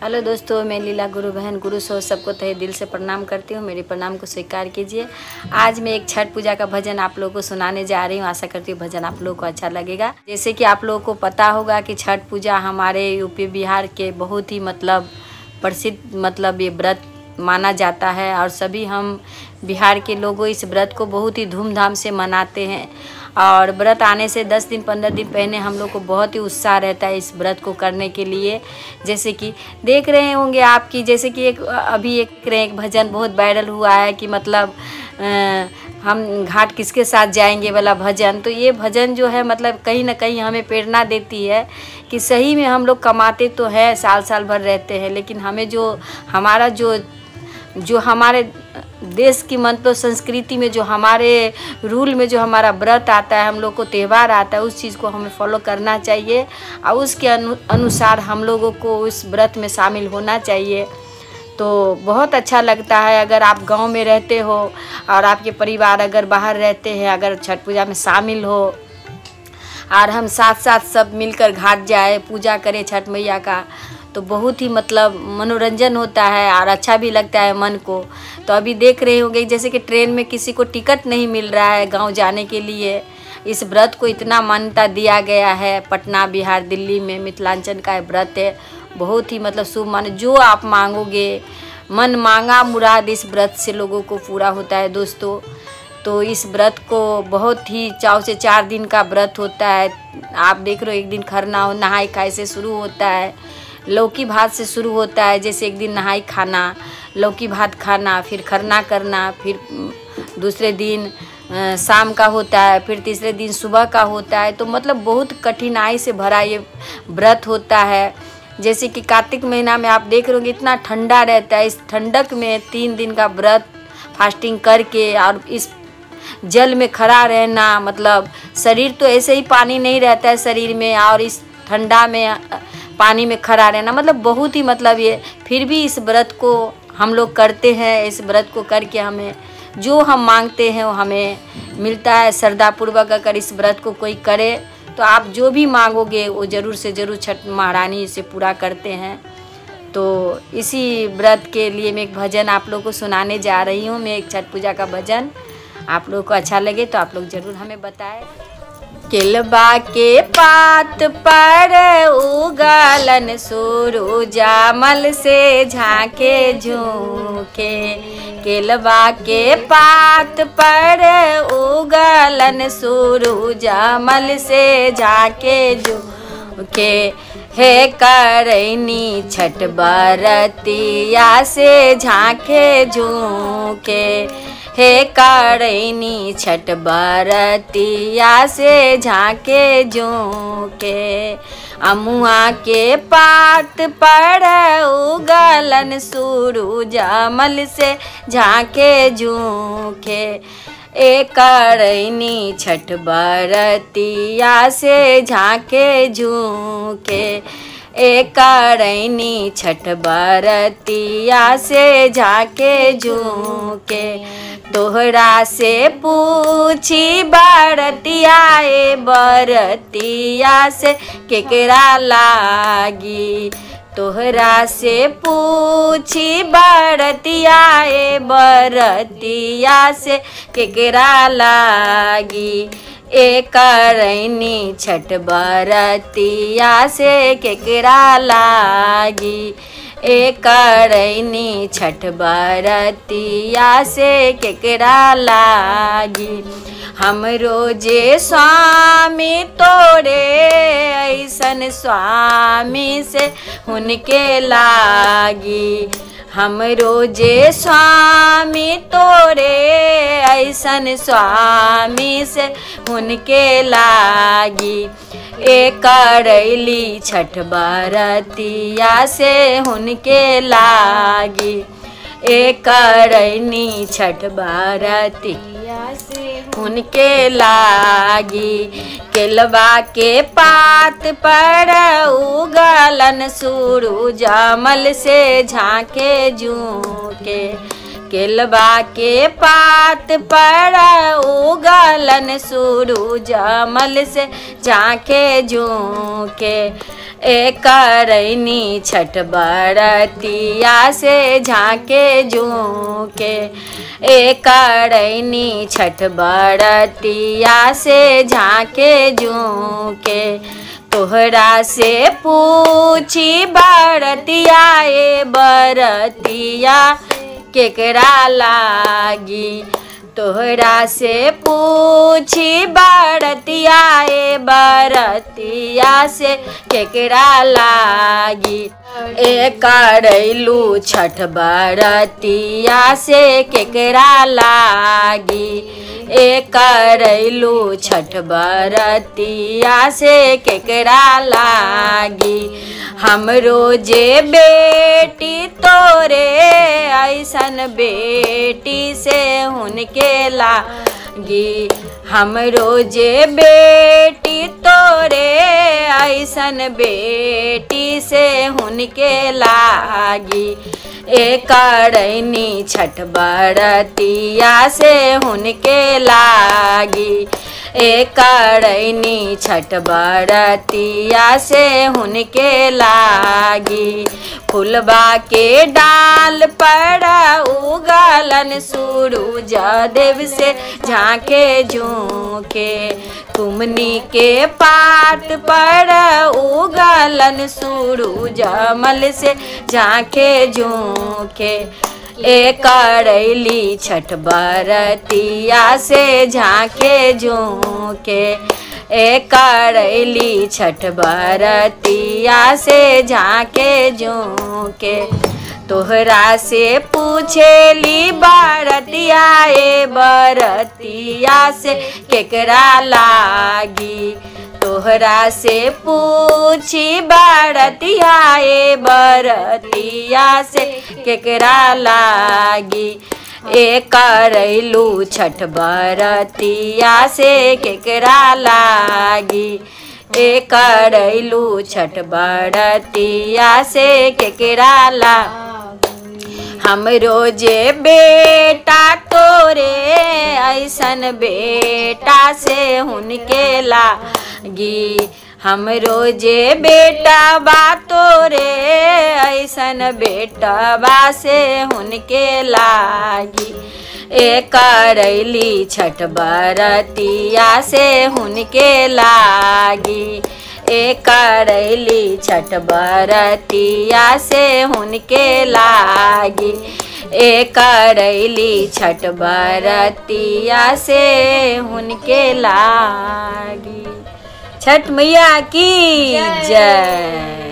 Hello दोस्तों, मैं लीला गुरु बहन गुरु सो सबको तहे दिल से प्रणाम करती हूँ। मेरे प्रणाम को स्वीकार कीजिए। आज मैं एक छठ पूजा का भजन आप लोगों को सुनाने जा रही हूँ। आशा करती हूँ भजन आप लोगों को अच्छा लगेगा। जैसे कि आप लोगों को पता होगा कि छठ पूजा हमारे यूपी बिहार के बहुत ही प्रसिद्ध ये व्रत माना जाता है और सभी हम बिहार के लोगों इस व्रत को बहुत ही धूमधाम से मनाते हैं। और व्रत आने से 10 दिन 15 दिन पहले हम लोग को बहुत ही उत्साह रहता है इस व्रत को करने के लिए। जैसे कि देख रहे होंगे आपकी, जैसे कि अभी एक भजन बहुत वायरल हुआ है कि मतलब हम घाट किसके साथ जाएंगे वाला भजन। तो ये भजन जो है मतलब कहीं ना कहीं हमें प्रेरणा देती है कि सही में हम लोग कमाते तो हैं, साल भर रहते हैं, लेकिन हमें जो हमारे देश की मतलब संस्कृति में जो हमारे रूल में जो हमारा व्रत आता है, हम लोग को त्यौहार आता है, उस चीज़ को हमें फॉलो करना चाहिए और उसके अनुसार हम लोगों को उस व्रत में शामिल होना चाहिए। तो बहुत अच्छा लगता है अगर आप गांव में रहते हो और आपके परिवार अगर बाहर रहते हैं, अगर छठ पूजा में शामिल हो और हम साथ साथ सब मिलकर घाट जाए, पूजा करें छठ मैया का, तो बहुत ही मतलब मनोरंजन होता है और अच्छा भी लगता है मन को। तो अभी देख रहे होंगे जैसे कि ट्रेन में किसी को टिकट नहीं मिल रहा है गांव जाने के लिए। इस व्रत को इतना मान्यता दिया गया है। पटना, बिहार, दिल्ली में मिथिलांचल का व्रत है, बहुत ही मतलब शुभ माने। जो आप मांगोगे, मन मांगा मुराद, इस व्रत से लोगों को पूरा होता है दोस्तों। तो इस व्रत को बहुत ही चाव से 4 दिन का व्रत होता है। आप देख रहे हो, एक दिन खरना हो, नहाई खाई से शुरू होता है, लौकी भात से शुरू होता है। जैसे एक दिन नहाई खाना, लौकी भात खाना, फिर खरना करना, फिर दूसरे दिन शाम का होता है, फिर तीसरे दिन सुबह का होता है। तो मतलब बहुत कठिनाई से भरा ये व्रत होता है। जैसे कि कार्तिक महीना में आप देख रहे होंगे इतना ठंडा रहता है। इस ठंडक में 3 दिन का व्रत फास्टिंग करके और इस जल में खड़ा रहना, मतलब शरीर तो ऐसे ही पानी नहीं रहता है शरीर में, और इस ठंडा में पानी में खड़ा रहना मतलब बहुत ही मतलब ये, फिर भी इस व्रत को हम लोग करते हैं। इस व्रत को करके हमें जो हम मांगते हैं वो हमें मिलता है। श्रद्धापूर्वक अगर इस व्रत को कोई करे तो आप जो भी मांगोगे वो ज़रूर से ज़रूर छठ महारानी से पूरा करते हैं। तो इसी व्रत के लिए मैं एक भजन आप लोग को सुनाने जा रही हूँ। मैं एक छठ पूजा का भजन, आप लोग को अच्छा लगे तो आप लोग ज़रूर हमें बताएं। केलबा के पात पर उगलन सूरुजा मल से झांके झूके। केलबा के पात पर उगलन सूरुजा मल से झांके झूके। हे करैनी छठ बरतिया से झांके झूके। हे करैनी छठ बरतिया से झांके झूके। अमुआ के पात पर उगलन सूरुजा मल से झांके झूके। ए करैनी छठ बरतिया से झांके झूके। ए करैनी छठ बरतिया से झांके झूके। तोहरा से पूछी बरतिया, ए बरतिया से केकरा लागी। तोहरा से पूछी बरतिया, ए बरतिया से केकरा लागी। ए करैनी छठ बरतिया से केकरा लागी। ए करैनी छठ बरतिया से केकरा लागी। हमरो जे स्वामी तोरे ऐसन स्वामी से हुनके लागी। हमरो जे स्वामी तोरे ऐसन स्वामी से हुनके लागी। ए करैली छठ बरतिया से हुनके लागी। ए करैनी छठ बरतिया से हुनके लागी। केलवा के पात पर उगलन सूरुजा मल से झांके झूके। केलवा के पात पर उगलन सूरज मल से झांके झोंके। करैनी छठ बरतिया से झाँके झूके, करैनी छठ बरतिया से झाँके झूके। तोहरा से पूछी बरतिया बरतिया केकरा लागी, तोहरा से पूछी बरतिया बरतिया से केकरा लागी। करैलू छठ बरतिया से केकरा लागी, करैलू छठ बरतिया से केकरा लागी। हमरो जे बेटी तोरे ऐसन बेटी से हुनके लागी, हमरो जे बेटी तोरे ऐसन बेटी से हुनके लागी। करैनी छठ बरतिया से हुनके लागी, करैनी छठ बरतिया से हुनके लागी। फुलबा के डाल पर उगलन सूरज देव से झाँके झूके, कुमनी के पात पर उगलन सूरज मल से झाँके झूके। करैली छठ बरतिया से झाँके झूके, करैली छठ बरतिया से झाँके झूके। तोहरा से पूछेली बरतिया बरतिया से केकरा लागी, तोहरा से पूछी बरतिया बरतिया से केकरा लागी। करैलू छठ बरतिया से केकरा लागी, करैलू छठ बरतिया से केकरा लागी। हमरो जे बेटा तोरे ऐसन बेटा से हुनके लागी, हमरो जे बेटा बा तोरे ऐसन बेटा बा से हुनके लागी। करैली छठ बरतिया से हुनके लागी, करैली छठ बरतिया से हुनके लागी, करैली छठ बरतिया से हुनके लागी। छठ मैया की जय।